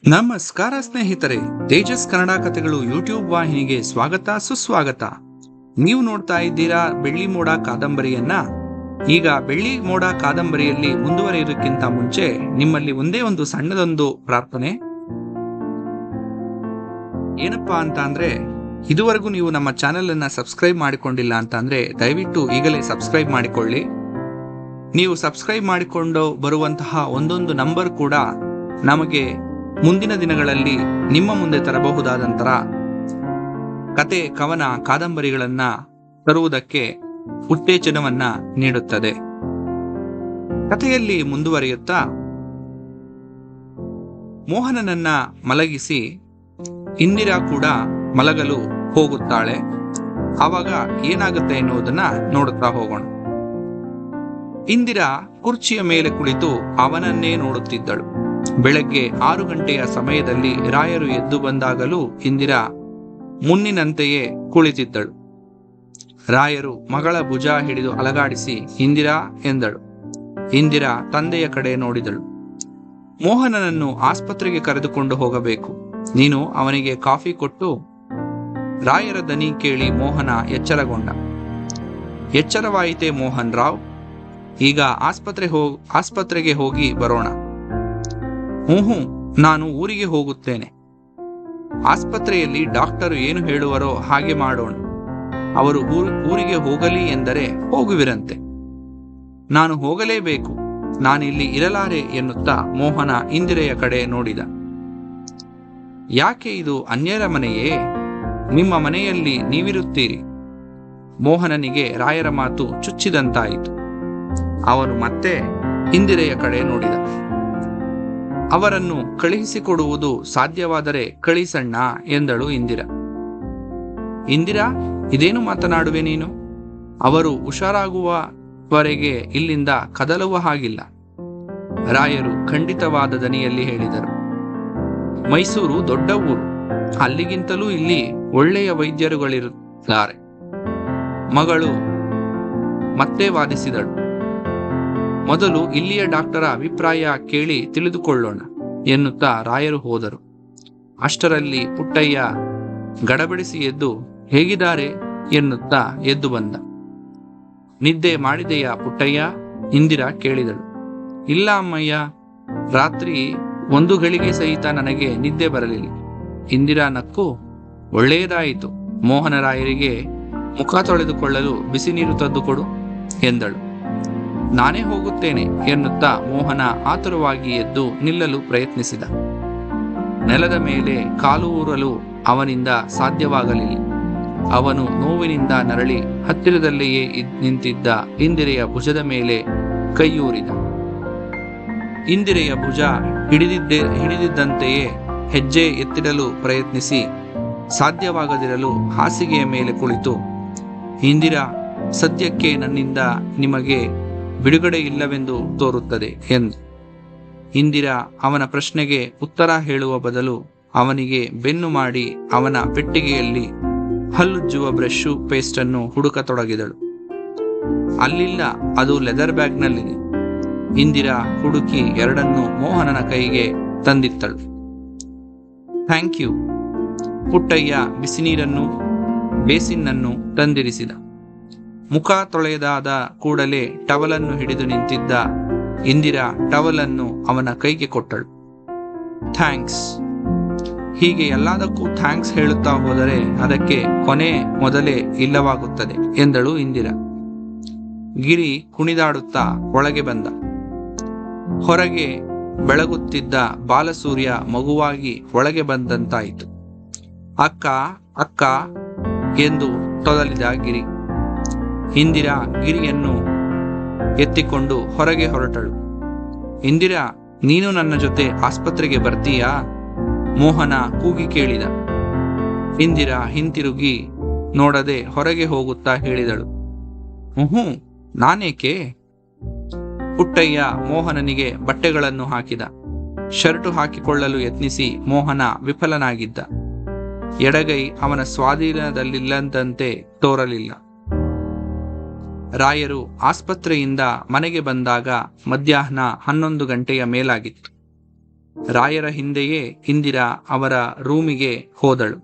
ನಮಸ್ಕಾರ ಸ್ನೇಹಿತರೆ, ತೇಜಸ್ ಕನ್ನಡ ಕಥೆಗಳು ಯೂಟ್ಯೂಬ್ ವಾಹಿನಿಗೆ ಸ್ವಾಗತ ಸುಸ್ವಾಗತ. ನೀವು ನೋಡ್ತಾ ಇದ್ದೀರಾ ಬೆಳ್ಳಿ ಮೋಡ ಕಾದಂಬರಿಯನ್ನ. ಈಗ ಬೆಳ್ಳಿ ಮೋಡ ಕಾದಂಬರಿಯಲ್ಲಿ ಮುಂದುವರಿಯೋದಕ್ಕಿಂತ ಮುಂಚೆ ನಿಮ್ಮಲ್ಲಿ ಒಂದೇ ಒಂದು ಸಣ್ಣದೊಂದು ಪ್ರಾರ್ಥನೆ. ಏನಪ್ಪಾ ಅಂತ ಅಂದ್ರೆ, ಇದುವರೆಗೂ ನೀವು ನಮ್ಮ ಚಾನೆಲ್ ಅನ್ನ ಸಬ್ಸ್ಕ್ರೈಬ್ ಮಾಡಿಕೊಂಡಿಲ್ಲ ಅಂತ ಅಂದ್ರೆ ದಯವಿಟ್ಟು ಈಗಲೇ ಸಬ್ಸ್ಕ್ರೈಬ್ ಮಾಡಿಕೊಳ್ಳಿ. ನೀವು ಸಬ್ಸ್ಕ್ರೈಬ್ ಮಾಡಿಕೊಂಡು ಬರುವಂತಹ ಒಂದೊಂದು ನಂಬರ್ ಕೂಡ ನಮಗೆ ಮುಂದಿನ ದಿನಗಳಲ್ಲಿ ನಿಮ್ಮ ಮುಂದೆ ತರಬಹುದಾದಂತರ ಕತೆ, ಕವನ, ಕಾದಂಬರಿಗಳನ್ನ ತರುವುದಕ್ಕೆ ಉತ್ತೇಜನವನ್ನ ನೀಡುತ್ತದೆ. ಕಥೆಯಲ್ಲಿ ಮುಂದುವರಿಯುತ್ತಾ, ಮೋಹನನನ್ನ ಮಲಗಿಸಿ ಇಂದಿರಾ ಕೂಡ ಮಲಗಲು ಹೋಗುತ್ತಾಳೆ. ಆವಾಗ ಏನಾಗುತ್ತೆ ಎನ್ನುವುದನ್ನ ನೋಡುತ್ತಾ ಹೋಗೋಣ. ಇಂದಿರಾ ಕುರ್ಚಿಯ ಮೇಲೆ ಕುಳಿತು ಅವನನ್ನೇ ನೋಡುತ್ತಿದ್ದಳು. ಬೆಳಗ್ಗೆ 6 ಗಂಟೆಯ ಸಮಯದಲ್ಲಿ ರಾಯರು ಎದ್ದು ಬಂದಾಗಲೂ ಇಂದಿರಾ ಮುನ್ನಿನಂತೆಯೇ ಕುಳಿತಿದ್ದಳು. ರಾಯರು ಮಗಳ ಭುಜ ಹಿಡಿದು ಅಲಗಾಡಿಸಿ ಇಂದಿರಾ ಎಂದಳು. ಇಂದಿರಾ ತಂದೆಯ ಕಡೆ ನೋಡಿದಳು. ಮೋಹನನನ್ನು ಆಸ್ಪತ್ರೆಗೆ ಕರೆದುಕೊಂಡು ಹೋಗಬೇಕು, ನೀನು ಅವನಿಗೆ ಕಾಫಿ ಕೊಟ್ಟು. ರಾಯರ ದನಿ ಕೇಳಿ ಮೋಹನ ಎಚ್ಚರಗೊಂಡ. ಎಚ್ಚರವಾಯಿತೆ ಮೋಹನ್ ರಾವ್, ಈಗ ಆಸ್ಪತ್ರೆಗೆ ಹೋಗಿ ಬರೋಣ. ಹ್ಞೂ, ನಾನು ಊರಿಗೆ ಹೋಗುತ್ತೇನೆ. ಆಸ್ಪತ್ರೆಯಲ್ಲಿ ಡಾಕ್ಟರು ಏನು ಹೇಳುವರೋ ಹಾಗೆ ಮಾಡೋಣ. ಅವರು ಊರಿಗೆ ಹೋಗಲಿ ಎಂದರೆ ಹೋಗುವಿರಂತೆ. ನಾನು ಹೋಗಲೇಬೇಕು, ನಾನಿಲ್ಲಿ ಇರಲಾರೆ ಎನ್ನುತ್ತಾ ಮೋಹನ ಇಂದಿರೆಯ ಕಡೆ ನೋಡಿದ. ಯಾಕೆ, ಇದು ಅನ್ಯರ ಮನೆಯೇ? ನಿಮ್ಮ ಮನೆಯಲ್ಲಿ ನೀವಿರುತ್ತೀರಿ. ಮೋಹನನಿಗೆ ರಾಯರ ಮಾತು ಚುಚ್ಚಿದಂತಾಯಿತು. ಅವನು ಮತ್ತೆ ಇಂದಿರೆಯ ಕಡೆ ನೋಡಿದ. ಅವರನ್ನು ಕಳುಹಿಸಿಕೊಡುವುದು ಸಾಧ್ಯವಾದರೆ ಕಳಿಸಣ್ಣ ಎಂದಳು ಇಂದಿರಾ. ಇಂದಿರಾ, ಇದೇನು ಮಾತನಾಡುವೆ ನೀನು? ಅವರು ಹುಷಾರಾಗುವವರೆಗೆ ಇಲ್ಲಿಂದ ಕದಲುವ ಹಾಗಿಲ್ಲ, ರಾಯರು ಖಂಡಿತವಾದ ದನಿಯಲ್ಲಿ ಹೇಳಿದರು. ಮೈಸೂರು ದೊಡ್ಡ ಊರು, ಅಲ್ಲಿಗಿಂತಲೂ ಇಲ್ಲಿ ಒಳ್ಳೆಯ ವೈದ್ಯರುಗಳಿರುತ್ತಾರೆ. ಮಗಳು ಮತ್ತೆ ವಾದಿಸಿದಳು. ಮೊದಲು ಇಲ್ಲಿಯ ಡಾಕ್ಟರ ಅಭಿಪ್ರಾಯ ಕೇಳಿ ತಿಳಿದುಕೊಳ್ಳೋಣ ಎನ್ನುತ್ತಾ ರಾಯರು ಹೋದರು. ಅಷ್ಟರಲ್ಲಿ ಪುಟ್ಟಯ್ಯ ಗಡಬಡಿಸಿ ಎದ್ದು ಹೇಗಿದ್ದಾರೆ ಎನ್ನುತ್ತಾ ಎದ್ದು ಬಂದ. ನಿದ್ದೆ ಮಾಡಿದೆಯಾ ಪುಟ್ಟಯ್ಯ? ಇಂದಿರಾ ಕೇಳಿದಳು. ಇಲ್ಲ ಅಮ್ಮಯ್ಯ, ರಾತ್ರಿ 1 ಗಳಿಗೆ ಸಹಿತ ನನಗೆ ನಿದ್ದೆ ಬರಲಿಲ್ಲ. ಇಂದಿರಾ ನಕ್ಕು, ಒಳ್ಳೆಯದಾಯಿತು, ಮೋಹನ ರಾಯರಿಗೆ ಮುಖ ತೊಳೆದುಕೊಳ್ಳಲು ಬಿಸಿ ನೀರು ತಂದುಕೊಡು ಎಂದಳು. ನಾನೇ ಹೋಗುತ್ತೇನೆ ಎನ್ನುತ್ತಾ ಮೋಹನ ಆತುರವಾಗಿ ಎದ್ದು ನಿಲ್ಲಲು ಪ್ರಯತ್ನಿಸಿದ. ನೆಲದ ಮೇಲೆ ಕಾಲು ಊರಲು ಅವನಿಂದ ಸಾಧ್ಯವಾಗಲಿಲ್ಲ. ಅವನು ನೋವಿನಿಂದ ನರಳಿ ಹತ್ತಿರದಲ್ಲಿಯೇ ನಿಂತಿದ್ದ ಇಂದಿರೆಯ ಭುಜದ ಮೇಲೆ ಕೈಯೂರಿದ. ಇಂದಿರೆಯ ಭುಜ ಹಿಡಿದಿದ್ದಂತೆಯೇ ಹೆಜ್ಜೆ ಎತ್ತಿಡಲು ಪ್ರಯತ್ನಿಸಿ ಸಾಧ್ಯವಾಗದಿರಲು ಹಾಸಿಗೆಯ ಮೇಲೆ ಕುಳಿತು, ಇಂದಿರಾ, ಸದ್ಯಕ್ಕೆ ನನ್ನಿಂದ ನಿಮಗೆ ಬಿಡುಗಡೆ ಇಲ್ಲವೆಂದು ತೋರುತ್ತದೆ ಎಂದು. ಇಂದಿರಾ ಅವನ ಪ್ರಶ್ನೆಗೆ ಉತ್ತರ ಹೇಳುವ ಬದಲು ಅವನಿಗೆ ಬೆನ್ನು ಮಾಡಿ ಅವನ ಪೆಟ್ಟಿಗೆಯಲ್ಲಿ ಹಲ್ಲುಜ್ಜುವ ಬ್ರಷ್ ಪೇಸ್ಟನ್ನು ಹುಡುಕತೊಡಗಿದಳು. ಅಲ್ಲಿಲ್ಲ, ಅದು ಲೆದರ್ ಬ್ಯಾಗ್ನಲ್ಲಿದೆ. ಇಂದಿರಾ ಹುಡುಕಿ ಎರಡನ್ನೂ ಮೋಹನನ ಕೈಗೆ ತಂದಿತ್ತಳು. Thank you. ಪುಟ್ಟಯ್ಯ ಬಿಸಿನೀರನ್ನು ಬೇಸಿನ್ನನ್ನು ತಂದಿರಿಸಿದ. ಮುಖ ತೊಳೆದಾದ ಕೂಡಲೇ ಟವಲನ್ನು ಹಿಡಿದು ನಿಂತಿದ್ದ ಇಂದಿರಾ ಟವಲನ್ನು ಅವನ ಕೈಗೆ ಕೊಟ್ಟಳು. ಥ್ಯಾಂಕ್ಸ್. ಹೀಗೆ ಎಲ್ಲದಕ್ಕೂ ಥ್ಯಾಂಕ್ಸ್ ಹೇಳುತ್ತಾ ಹೋದರೆ ಅದಕ್ಕೆ ಕೊನೆ ಮೊದಲೇ ಇಲ್ಲವಾಗುತ್ತದೆ ಎಂದಳು ಇಂದಿರಾ. ಗಿರಿ ಕುಣಿದಾಡುತ್ತಾ ಒಳಗೆ ಬಂದ. ಹೊರಗೆ ಬೆಳಗುತ್ತಿದ್ದ ಬಾಲಸೂರ್ಯ ಮಗುವಾಗಿ ಒಳಗೆ ಬಂದಂತಾಯಿತು. ಅಕ್ಕ ಅಕ್ಕ ಎಂದು ತೊದಲಿದ ಗಿರಿ. ಇಂದಿರಾ ಗಿರಿಯನ್ನು ಎತ್ತಿಕೊಂಡು ಹೊರಗೆ ಹೊರಟಳು. ಇಂದಿರಾ, ನೀನು ನನ್ನ ಜೊತೆ ಆಸ್ಪತ್ರೆಗೆ ಬರ್ತೀಯಾ? ಮೋಹನ ಕೂಗಿ ಕೇಳಿದ. ಇಂದಿರಾ ಹಿಂತಿರುಗಿ ನೋಡದೆ ಹೊರಗೆ ಹೋಗುತ್ತಾ ಹೇಳಿದಳು, ಹ್ಞೂ, ನಾನೇಕೆ? ಪುಟ್ಟಯ್ಯ ಮೋಹನನಿಗೆ ಬಟ್ಟೆಗಳನ್ನು ಹಾಕಿದ. ಶರ್ಟು ಹಾಕಿಕೊಳ್ಳಲು ಯತ್ನಿಸಿ ಮೋಹನ ವಿಫಲನಾಗಿದ್ದ. ಎಡಗೈ ಅವನ ಸ್ವಾಧೀನದಲ್ಲಿಲ್ಲದಂತೆ ತೋರಲಿಲ್ಲ. ರಾಯರು ಆಸ್ಪತ್ರೆಯಿಂದ ಮನೆಗೆ ಬಂದಾಗ ಮಧ್ಯಾಹ್ನ 11 ಗಂಟೆಯ ಮೇಲಾಗಿತ್ತು. ರಾಯರ ಹಿಂದೆಯೇ ಇಂದಿರಾ ಅವರ ರೂಮಿಗೆ ಹೋದಳು.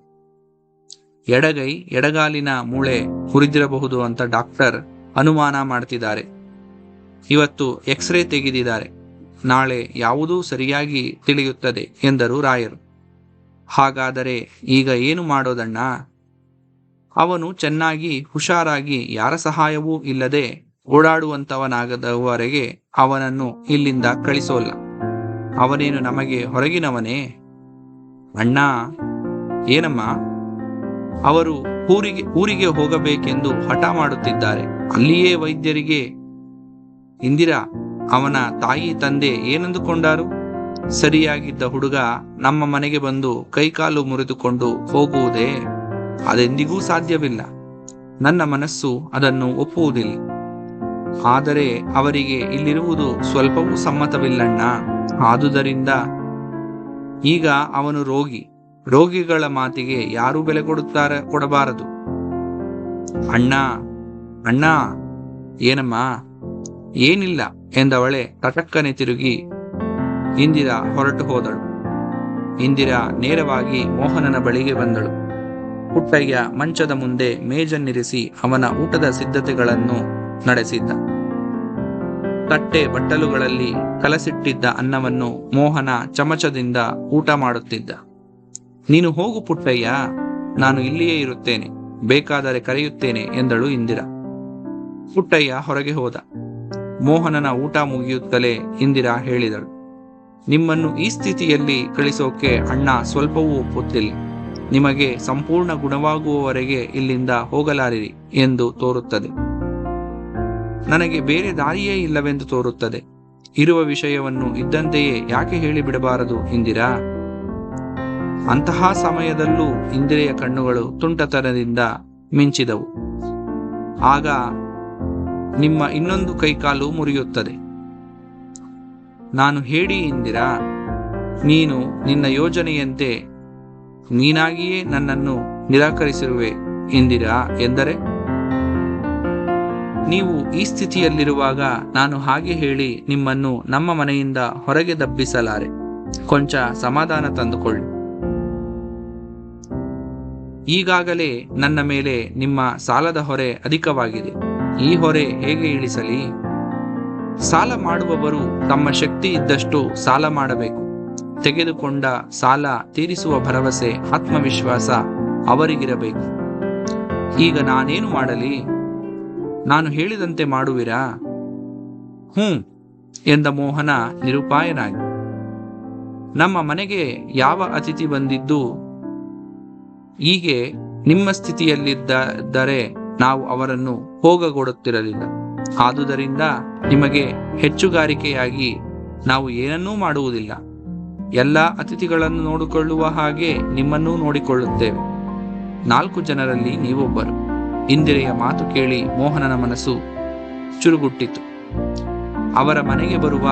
ಎಡಗಾಲಿನ ಮೂಳೆ ಮುರಿದಿರಬಹುದು ಅಂತ ಡಾಕ್ಟರ್ ಅನುಮಾನ ಮಾಡ್ತಿದ್ದಾರೆ. ಇವತ್ತು ಎಕ್ಸ್ರೇ ತೆಗೆದಿದ್ದಾರೆ, ನಾಳೆ ಯಾವುದೂ ಸರಿಯಾಗಿ ತಿಳಿಯುತ್ತದೆ ಎಂದರು ರಾಯರು. ಹಾಗಾದರೆ ಈಗ ಏನು ಮಾಡೋದಣ್ಣ? ಅವನು ಚೆನ್ನಾಗಿ ಹುಷಾರಾಗಿ ಯಾರ ಸಹಾಯವೂ ಇಲ್ಲದೆ ಓಡಾಡುವಂತವನಾಗದವರೆಗೆ ಅವನನ್ನು ಇಲ್ಲಿಂದ ಕಳಿಸೋಲ್ಲ. ಅವನೇನು ನಮಗೆ ಹೊರಗಿನವನೇ? ಅಣ್ಣ. ಏನಮ್ಮ? ಅವರು ಊರಿಗೆ ಹೋಗಬೇಕೆಂದು ಹಠ ಮಾಡುತ್ತಿದ್ದಾರೆ. ಅಲ್ಲಿಯೇ ವೈದ್ಯರಿಗೆ. ಇಂದಿರಾ, ಅವನ ತಾಯಿ ತಂದೆ ಏನಂದುಕೊಂಡಾರು? ಸರಿಯಾಗಿದ್ದ ಹುಡುಗ ನಮ್ಮ ಮನೆಗೆ ಬಂದು ಕೈಕಾಲು ಮುರಿದುಕೊಂಡು ಹೋಗುವುದೇ? ಅದೆಂದಿಗೂ ಸಾಧ್ಯವಿಲ್ಲ. ನನ್ನ ಮನಸ್ಸು ಅದನ್ನು ಒಪ್ಪುವುದಿಲ್ಲ. ಆದರೆ ಅವರಿಗೆ ಇಲ್ಲಿರುವುದು ಸ್ವಲ್ಪವೂ ಸಮ್ಮತವಿಲ್ಲಣ್ಣ. ಆದುದರಿಂದ ಈಗ ಅವನು ರೋಗಿಗಳ ಮಾತಿಗೆ ಯಾರೂ ಬೆಲೆ ಕೊಡಬಾರದು. ಅಣ್ಣ. ಅಣ್ಣ. ಏನಮ್ಮ? ಏನಿಲ್ಲ ಎಂದವಳೆ ತಟಕ್ಕನೆ ತಿರುಗಿ ಇಂದಿರಾ ಹೊರಟು ಹೋದಳು. ಇಂದಿರಾ ನೇರವಾಗಿ ಮೋಹನನ ಬಳಿಗೆ ಬಂದಳು. ಪುಟ್ಟಯ್ಯ ಮಂಚದ ಮುಂದೆ ಮೇಜನ್ನಿರಿಸಿ ಅವನ ಊಟದ ಸಿದ್ಧತೆಗಳನ್ನು ನಡೆಸಿದ್ದ. ತಟ್ಟೆ ಬಟ್ಟಲುಗಳಲ್ಲಿ ಕಲಸಿಟ್ಟಿದ್ದ ಅನ್ನವನ್ನು ಮೋಹನ ಚಮಚದಿಂದ ಊಟ ಮಾಡುತ್ತಿದ್ದ. ನೀನು ಹೋಗು ಪುಟ್ಟಯ್ಯ, ನಾನು ಇಲ್ಲಿಯೇ ಇರುತ್ತೇನೆ, ಬೇಕಾದರೆ ಕರೆಯುತ್ತೇನೆ ಎಂದಳು ಇಂದಿರಾ. ಪುಟ್ಟಯ್ಯ ಹೊರಗೆ ಹೋದ. ಮೋಹನನ ಊಟ ಮುಗಿಯುತ್ತಲೇ ಇಂದಿರಾ ಹೇಳಿದಳು, ನಿಮ್ಮನ್ನು ಈ ಸ್ಥಿತಿಯಲ್ಲಿ ಕಳಿಸೋಕೆ ಅಣ್ಣ ಸ್ವಲ್ಪವೂ ಒಪ್ಪುತ್ತಿಲ್ಲ. ನಿಮಗೆ ಸಂಪೂರ್ಣ ಗುಣವಾಗುವವರೆಗೆ ಇಲ್ಲಿಂದ ಹೋಗಲಾರಿರಿ ಎಂದು ತೋರುತ್ತದೆ. ನನಗೆ ಬೇರೆ ದಾರಿಯೇ ಇಲ್ಲವೆಂದು ತೋರುತ್ತದೆ. ಇರುವ ವಿಷಯವನ್ನು ಇದ್ದಂತೆಯೇ ಯಾಕೆ ಹೇಳಿಬಿಡಬಾರದು ಇಂದಿರಾ? ಅಂತಹ ಸಮಯದಲ್ಲೂ ಇಂದಿರೆಯ ಕಣ್ಣುಗಳು ತುಂಟತನದಿಂದ ಮಿಂಚಿದವು. ಆಗ ನಿಮ್ಮ ಇನ್ನೊಂದು ಕೈಕಾಲು ಮುರಿಯುತ್ತದೆ. ನಾನು ಹೇಳಿ ಇಂದಿರಾ, ನೀನು ನಿನ್ನ ಯೋಜನೆಯಂತೆ ನೀನಾಗಿಯೇ ನನ್ನನ್ನು ನಿರಾಕರಿಸಿರುವೆ ಇಂದಿರಾ ಎಂದರೆ? ನೀವು ಈ ಸ್ಥಿತಿಯಲ್ಲಿರುವಾಗ ನಾನು ಹಾಗೆ ಹೇಳಿ ನಿಮ್ಮನ್ನು ನಮ್ಮ ಮನೆಯಿಂದ ಹೊರಗೆ ದಬ್ಬಿಸಲಾರೆ. ಕೊಂಚ ಸಮಾಧಾನ ತಂದುಕೊಳ್ಳಿ. ಈಗಾಗಲೇ ನನ್ನ ಮೇಲೆ ನಿಮ್ಮ ಸಾಲದ ಹೊರೆ ಅಧಿಕವಾಗಿದೆ. ಈ ಹೊರೆ ಹೇಗೆ ಇಳಿಸಲಿ? ಸಾಲ ಮಾಡುವವರು ತಮ್ಮ ಶಕ್ತಿ ಇದ್ದಷ್ಟು ಸಾಲ ಮಾಡಬೇಕು. ತೆಗೆದುಕೊಂಡ ಸಾಲ ತೀರಿಸುವ ಭರವಸೆ, ಆತ್ಮವಿಶ್ವಾಸ ಅವರಿಗಿರಬೇಕು. ಈಗ ನಾನೇನು ಮಾಡಲಿ? ನಾನು ಹೇಳಿದಂತೆ ಮಾಡುವಿರಾ? ಎಂದ ಮೋಹನ ನಿರುಪಾಯನಾಗಿ. ನಮ್ಮ ಮನೆಗೆ ಯಾವ ಅತಿಥಿ ಬಂದಿದ್ದು ಹೀಗೆ ನಿಮ್ಮ ಸ್ಥಿತಿಯಲ್ಲಿದ್ದರೆ ನಾವು ಅವರನ್ನು ಹೋಗಗೊಡುತ್ತಿರಲಿಲ್ಲ. ಆದುದರಿಂದ ನಿಮಗೆ ಹೆಚ್ಚುಗಾರಿಕೆಯಾಗಿ ನಾವು ಏನನ್ನೂ ಮಾಡುವುದಿಲ್ಲ. ಎಲ್ಲ ಅತಿಥಿಗಳನ್ನು ನೋಡಿಕೊಳ್ಳುವ ಹಾಗೆ ನಿಮ್ಮನ್ನೂ ನೋಡಿಕೊಳ್ಳುತ್ತೇವೆ. 4 ಜನರಲ್ಲಿ ನೀವೊಬ್ಬರು. ಇಂದಿರೆಯ ಮಾತು ಕೇಳಿ ಮೋಹನನ ಮನಸ್ಸು ಚುರುಗುಟ್ಟಿತು. ಅವರ ಮನೆಗೆ ಬರುವ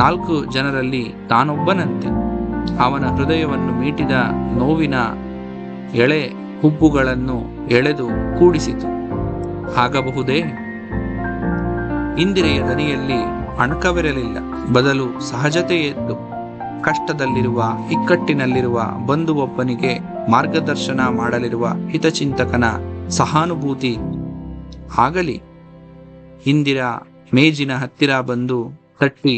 4 ಜನರಲ್ಲಿ ತಾನೊಬ್ಬನಂತೆ. ಅವನ ಹೃದಯವನ್ನು ಮೀಟಿದ ನೋವಿನ ಎಳೆ ಹುಬ್ಬುಗಳನ್ನು ಎಳೆದು ಕೂಡಿಸಿತು. ಆಗಬಹುದೇ? ಇಂದಿರೆಯ ದನಿಯಲ್ಲಿ ಅಣಕವಿರಲಿಲ್ಲ, ಬದಲು ಸಹಜತೆಯಿತ್ತು. ಕಷ್ಟದಲ್ಲಿರುವ, ಇಕ್ಕಟ್ಟಿನಲ್ಲಿರುವ ಬಂಧುವೊಬ್ಬನಿಗೆ ಮಾರ್ಗದರ್ಶನ ಮಾಡಲಿರುವ ಹಿತಚಿಂತಕನ ಸಹಾನುಭೂತಿ. ಆಗಲಿ. ಇಂದಿರಾ ಮೇಜಿನ ಹತ್ತಿರ ಬಂದು ತಟ್ಟೆ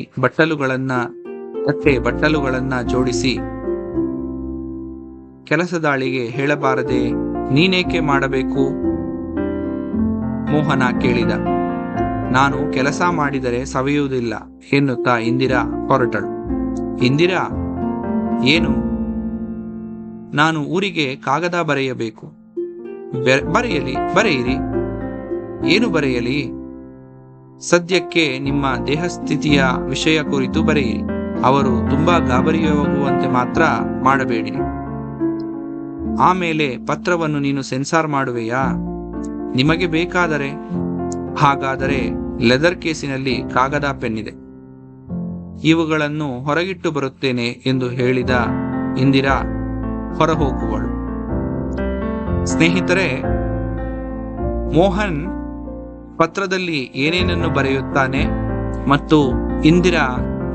ಬಟ್ಟಲುಗಳನ್ನ ಜೋಡಿಸಿ, ಕೆಲಸದಾಳಿಗೆ ಹೇಳಬಾರದೆ? ನೀನೇಕೆ ಮಾಡಬೇಕು? ಮೋಹನ ಕೇಳಿದ. ನಾನು ಕೆಲಸ ಮಾಡಿದರೆ ಸವಿಯುವುದಿಲ್ಲ ಎನ್ನುತ್ತಾ ಇಂದಿರಾ ಹೊರಟಳು. ಇಂದಿರಾ, ಏನು? ನಾನು ಊರಿಗೆ ಕಾಗದ ಬರೆಯಬೇಕು. ಬರೆಯಿರಿ. ಏನು ಬರೆಯಲಿ? ಸದ್ಯಕ್ಕೆ ನಿಮ್ಮ ದೇಹಸ್ಥಿತಿಯ ವಿಷಯ ಕುರಿತು ಬರೆಯಿರಿ. ಅವರು ತುಂಬಾ ಗಾಬರಿಯಾಗುವಂತೆ ಮಾತ್ರ ಮಾಡಬೇಡಿ. ಆಮೇಲೆ ಪತ್ರವನ್ನು ನೀನು ಸೆನ್ಸಾರ್ ಮಾಡುವೆಯಾ? ನಿಮಗೆ ಬೇಕಾದರೆ. ಹಾಗಾದರೆ ಲೆದರ್ ಕೇಸಿನಲ್ಲಿ ಕಾಗದ ಪೆನ್ನಿದೆ. ಇವುಗಳನ್ನು ಹೊರಗಿಟ್ಟು ಬರುತ್ತೇನೆ ಎಂದು ಹೇಳಿದ ಇಂದಿರಾ ಹೊರಹೋಗುವಳು. ಸ್ನೇಹಿತರೆ, ಮೋಹನ್ ಪತ್ರದಲ್ಲಿ ಏನೇನನ್ನು ಬರೆಯುತ್ತಾನೆ ಮತ್ತು ಇಂದಿರಾ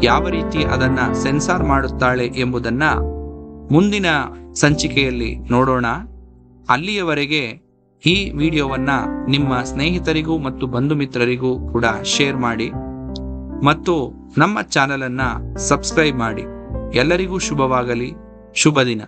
ಯಾವ ರೀತಿ ಅದನ್ನ ಸೆನ್ಸಾರ್ ಮಾಡುತ್ತಾಳೆ ಎಂಬುದನ್ನ ಮುಂದಿನ ಸಂಚಿಕೆಯಲ್ಲಿ ನೋಡೋಣ. ಅಲ್ಲಿಯವರೆಗೆ ಈ ವಿಡಿಯೋವನ್ನ ನಿಮ್ಮ ಸ್ನೇಹಿತರಿಗೂ ಮತ್ತು ಬಂಧು ಮಿತ್ರರಿಗೂ ಕೂಡ ಶೇರ್ ಮಾಡಿ ಮತ್ತು ನಮ್ಮ ಚಾನೆಲ್ ಅನ್ನ ಸಬ್ಸ್ಕ್ರೈಬ್ ಮಾಡಿ. ಎಲ್ಲರಿಗೂ ಶುಭವಾಗಲಿ. ಶುಭ ದಿನ.